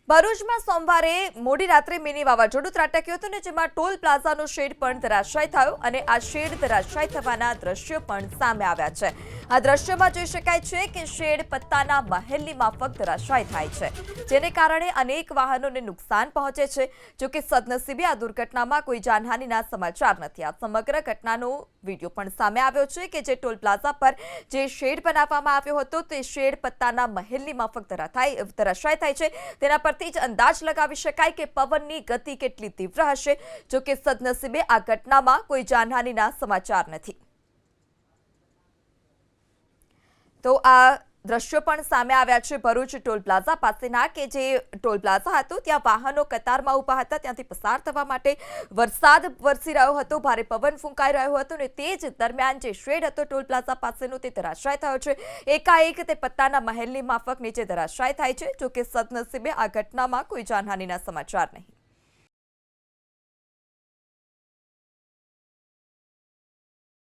ભરૂચમાં સોમવારે મોડી રાત્રે મિની વાવાઝોડું ત્રાટક્યું હતું ને જેમાં ટોલ પ્લાઝાનો શેડ પણ ધરાશાયી થયો અને આ શેડ ધરાશાયી થવાના દ્રશ્યો પણ સામે આવ્યા છે। આ દ્રશ્યમાં જોઈ શકાય છે કે શેડ પત્તાના મહેલની માફક ધરાશાયી થાય છે, જેને કારણે અનેક વાહનોને નુકસાન પહોંચે છે। જો કે સદનસીબે આ દુર્ઘટનામાં કોઈ જાનહાનિના સમાચાર નથી। આ સમગ્ર ઘટનાનો વિડીયો પણ સામે આવ્યો છે કે જે ટોલ પ્લાઝા પર જે શેડ બનાવવામાં આવ્યો હતો તે શેડ પત્તાના મહેલની માફક ધરાશાયી થાય છે। તેના પરથી જ અંદાજ લગાવી શકાય કે પવનની ગતિ કેટલી તીવ્ર હશે। જો કે સદનસીબે આ ઘટનામાં કોઈ જાનહાનિના સમાચાર નથી। તો આ દ્રશ્યો પણ સામે આવ્યા છે ભરૂચ ટોલ પ્લાઝા પાસેના કે જે ટોલ પ્લાઝા હતો ત્યાં વાહનો કતારમાં ઊભા હતા, ત્યાંથી પસાર થવા માટે વરસાદ વરસી રહ્યો હતો, ભારે પવન ફૂંકાઈ રહ્યો હતો અને તે જ દરમિયાન જે શેડ હતો ટોલ પ્લાઝા પાસેનો તે ધરાશાયી થયો છે। એકાએક તે પત્તાના મહેલની માફક નીચે ધરાશાયી થાય છે। જો કે સદનસીબે આ ઘટનામાં કોઈ જાનહાનિના સમાચાર નહીં।